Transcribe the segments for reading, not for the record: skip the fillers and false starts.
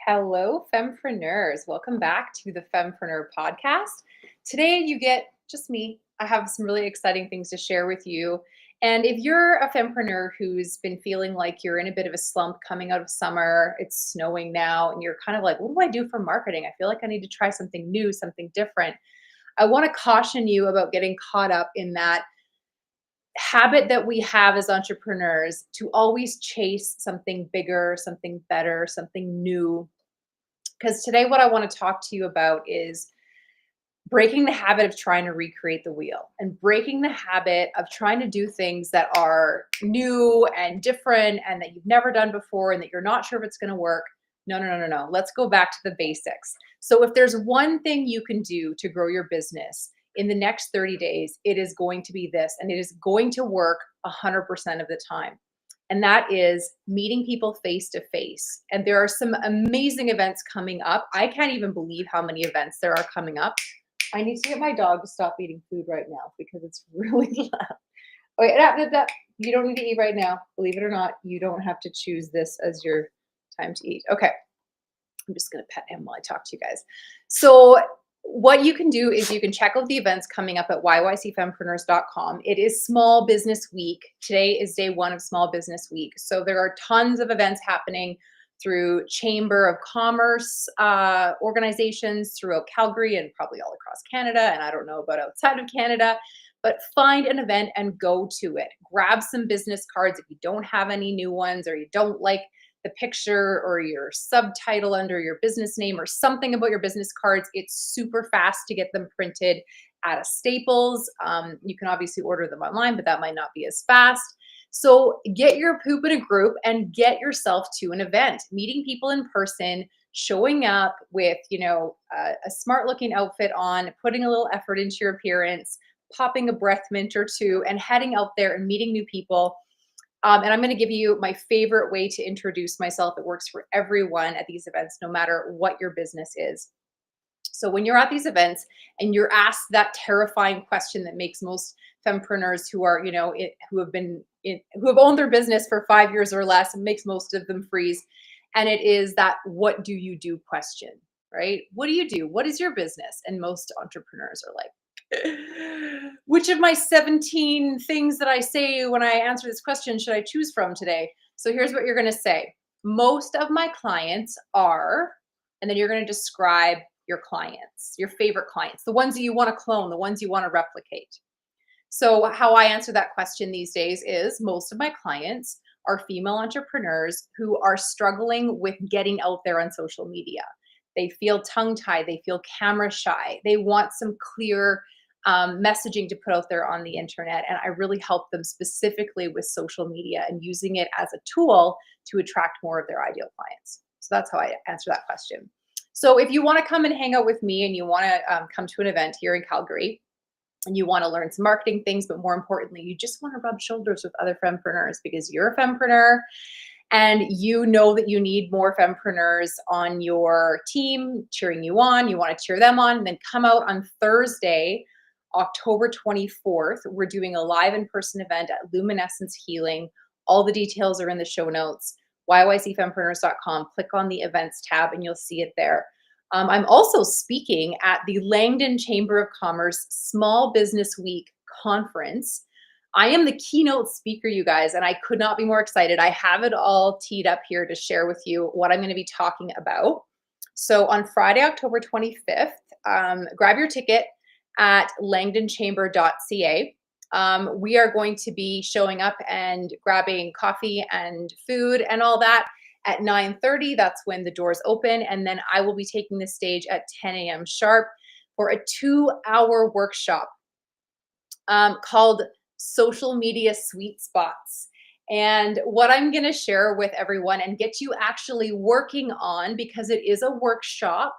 Hello, Fempreneurs. Welcome back to the Fempreneur podcast. Today, you get just me. I have some really exciting things to share with you. And if you're a Fempreneur who's been feeling like you're in a bit of a slump coming out of summer, it's snowing now, and you're kind of like, what do I do for marketing? I feel like I need to try something new, something different. I want to caution you about getting caught up in that habit that we have as entrepreneurs to always chase something bigger, something better, something new. Because today, what I want to talk to you about is breaking the habit of trying to recreate the wheel and breaking the habit of trying to do things that are new and different and that you've never done before and that you're not sure if it's going to work. No, no, no, no, no. Let's go back to the basics. So, if there's one thing you can do to grow your business in the next 30 days, it is going to be this, and it is going to work 100% of the time. And that is meeting people face to face. And there are some amazing events coming up. I can't even believe how many events there are coming up. I need to get my dog to stop eating food right now because it's really loud. Okay, you don't need to eat right now. Believe it or not, you don't have to choose this as your time to eat. Okay, I'm just going to pet him while I talk to you guys. So, what you can do is you can check out the events coming up at yycfempreneurs.com. It is Small Business Week. Today is day one of Small Business Week. So, there are tons of events happening through Chamber of Commerce organizations throughout Calgary and probably all across Canada. And I don't know about outside of Canada, but find an event and go to it. Grab some business cards if you don't have any new ones or you don't like the picture or your subtitle under your business name or something about your business cards. It's super fast to get them printed at a Staples. You can obviously order them online, but that might not be as fast. So get your poop in a group and get yourself to an event, meeting people in person, showing up with, a smart looking outfit on, putting a little effort into your appearance, popping a breath mint or two, and heading out there and meeting new people. And I'm going to give you my favorite way to introduce myself. It works for everyone at these events, no matter what your business is. So when you're at these events and you're asked that terrifying question that makes most fempreneurs who are, who have owned their business for 5 years or less, and makes most of them freeze. And it is that, what do you do question, right? What do you do? What is your business? And most entrepreneurs are like, which of my 17 things that I say when I answer this question should I choose from today? So here's what you're going to say. Most of my clients are, and then you're going to describe your clients, your favorite clients, the ones that you want to clone, the ones you want to replicate. So how I answer that question these days is most of my clients are female entrepreneurs who are struggling with getting out there on social media. They feel tongue-tied, they feel camera shy, they want some clear messaging to put out there on the internet. And I really help them specifically with social media and using it as a tool to attract more of their ideal clients. So that's how I answer that question. So if you want to come and hang out with me and you want to come to an event here in Calgary and you want to learn some marketing things, but more importantly, you just want to rub shoulders with other fempreneurs because you're a fempreneur and you know that you need more fempreneurs on your team cheering you on. You want to cheer them on, and then come out on Thursday, October 24th. We're doing a live in-person event at Luminescence Healing. All the details are in the show notes, yycfempreneurs.com. Click on the events tab and you'll see it there. I'm also speaking at the Langdon Chamber of Commerce Small Business Week conference. I am the keynote speaker, you guys, and I could not be more excited. I have it all teed up here to share with you what I'm going to be talking about. So on Friday, October 25th, grab your ticket at langdonchamber.ca. We are going to be showing up and grabbing coffee and food and all that at 9:30. That's when the doors open. And then I will be taking the stage at 10 a.m. sharp for a 2-hour workshop called Social Media Sweet Spots. And what I'm going to share with everyone and get you actually working on, because it is a workshop,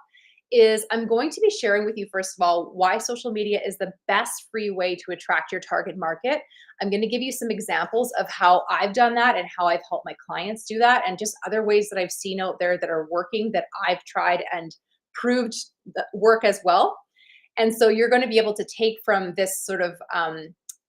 is I'm going to be sharing with you, first of all, why social media is the best free way to attract your target market. I'm going to give you some examples of how I've done that and how I've helped my clients do that, and just other ways that I've seen out there that are working that I've tried and proved that work as well. And so you're going to be able to take from this sort of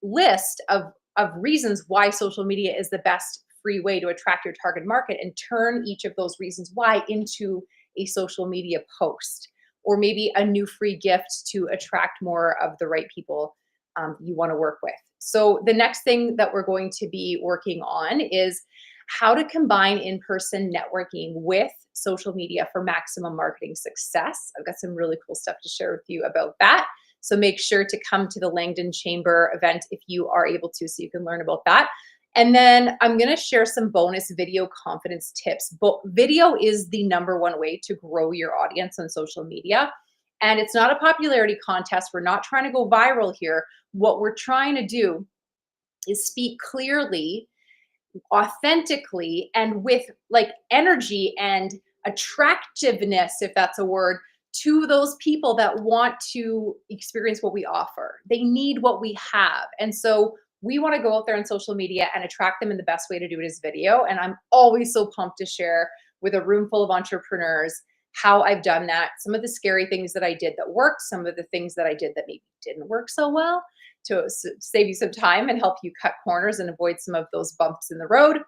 list of reasons why social media is the best free way to attract your target market and turn each of those reasons why into a social media post, or maybe a new free gift to attract more of the right people you want to work with. So the next thing that we're going to be working on is how to combine in-person networking with social media for maximum marketing success. I've got some really cool stuff to share with you about that. So make sure to come to the Langdon Chamber event if you are able to, so you can learn about that. And then I'm going to share some bonus video confidence tips. But video is the #1 way to grow your audience on social media. And it's not a popularity contest. We're not trying to go viral here. What we're trying to do is speak clearly, authentically, and with like energy and attractiveness, if that's a word, to those people that want to experience what we offer. They need what we have. And so we want to go out there on social media and attract them, and the best way to do it is video. And I'm always so pumped to share with a room full of entrepreneurs how I've done that, some of the scary things that I did that worked, some of the things that I did that maybe didn't work so well, to save you some time and help you cut corners and avoid some of those bumps in the road.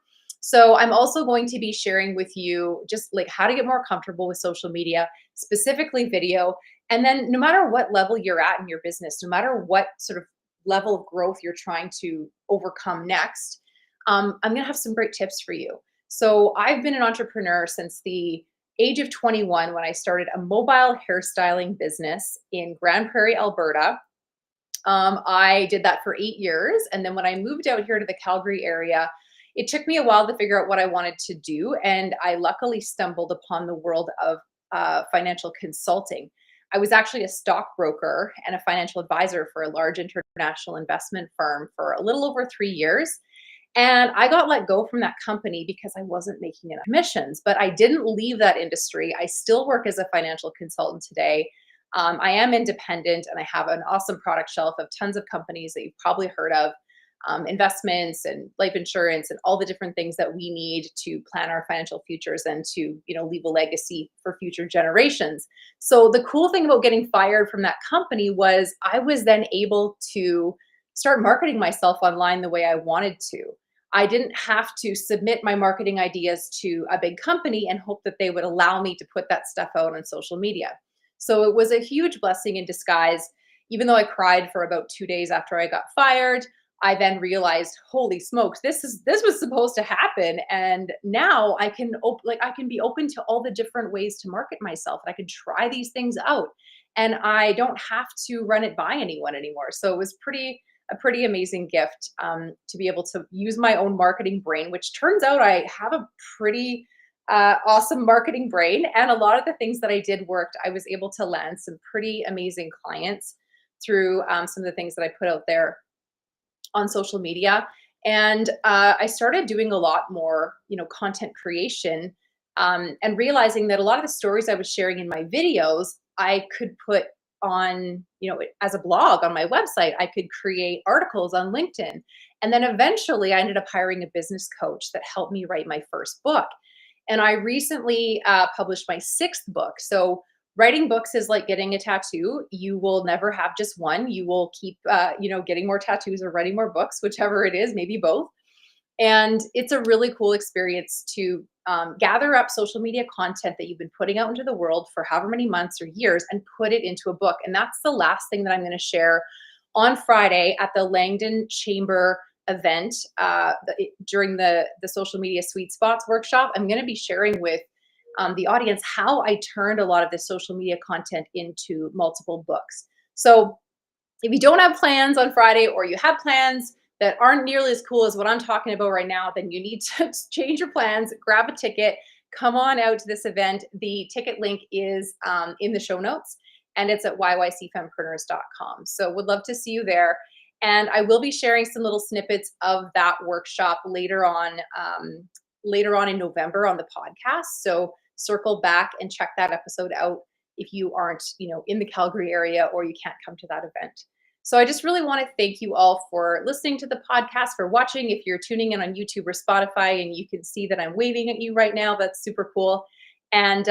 So I'm also going to be sharing with you just like how to get more comfortable with social media, specifically video. And then no matter what level you're at in your business, no matter what sort of level of growth you're trying to overcome next, I'm going to have some great tips for you. So I've been an entrepreneur since the age of 21 when I started a mobile hairstyling business in Grand Prairie, Alberta. I did that for 8 years. And then when I moved out here to the Calgary area, it took me a while to figure out what I wanted to do. And I luckily stumbled upon the world of financial consulting. I was actually a stockbroker and a financial advisor for a large international investment firm for a little over 3 years. And I got let go from that company because I wasn't making enough commissions. But I didn't leave that industry. I still work as a financial consultant today. I am independent, and I have an awesome product shelf of tons of companies that you've probably heard of, investments and life insurance and all the different things that we need to plan our financial futures and to, leave a legacy for future generations. So the cool thing about getting fired from that company was I was then able to start marketing myself online the way I wanted to. I didn't have to submit my marketing ideas to a big company and hope that they would allow me to put that stuff out on social media. So it was a huge blessing in disguise. Even though I cried for about 2 days after I got fired, I then realized, holy smokes, this was supposed to happen. And now I can I can be open to all the different ways to market myself. And I can try these things out. And I don't have to run it by anyone anymore. So it was a pretty amazing gift to be able to use my own marketing brain, which turns out I have a pretty awesome marketing brain. And a lot of the things that I did worked. I was able to land some pretty amazing clients through some of the things that I put out there on social media. And I started doing a lot more, content creation, and realizing that a lot of the stories I was sharing in my videos, I could put on, as a blog on my website. I could create articles on LinkedIn. And then eventually I ended up hiring a business coach that helped me write my first book. And I recently published my 6th book. So writing books is like getting a tattoo. You will never have just one. You will keep, getting more tattoos or writing more books, whichever it is, maybe both. And it's a really cool experience to gather up social media content that you've been putting out into the world for however many months or years and put it into a book. And that's the last thing that I'm going to share on Friday at the Langdon Chamber event during the social media sweet spots workshop. I'm going to be sharing with the audience how I turned a lot of this social media content into multiple books. So if you don't have plans on Friday, or you have plans that aren't nearly as cool as what I'm talking about right now, then you need to change your plans, grab a ticket, come on out to this event. The ticket link is in the show notes, and it's at yycfempreneurs.com. So would love to see you there. And I will be sharing some little snippets of that workshop later on in November on the podcast. So circle back and check that episode out if you aren't, in the Calgary area or you can't come to that event. So I just really want to thank you all for listening to the podcast, for watching. If you're tuning in on YouTube or Spotify and you can see that I'm waving at you right now, that's super cool. And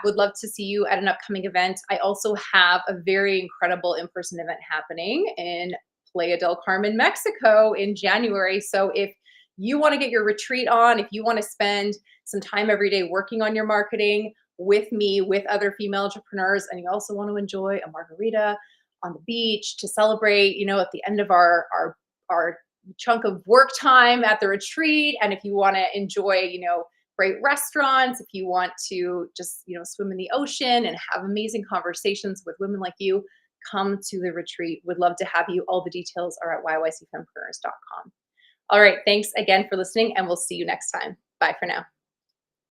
would love to see you at an upcoming event. I also have a very incredible in-person event happening in Playa del Carmen, Mexico in January. So if you want to get your retreat on, if you want to spend some time every day working on your marketing, with me, with other female entrepreneurs, and you also want to enjoy a margarita on the beach to celebrate, at the end of our chunk of work time at the retreat, and if you want to enjoy, great restaurants, if you want to just, swim in the ocean and have amazing conversations with women like you, come to the retreat. Would love to have you. All the details are at yycfempreneurs.com. All right. Thanks again for listening, and we'll see you next time. Bye for now.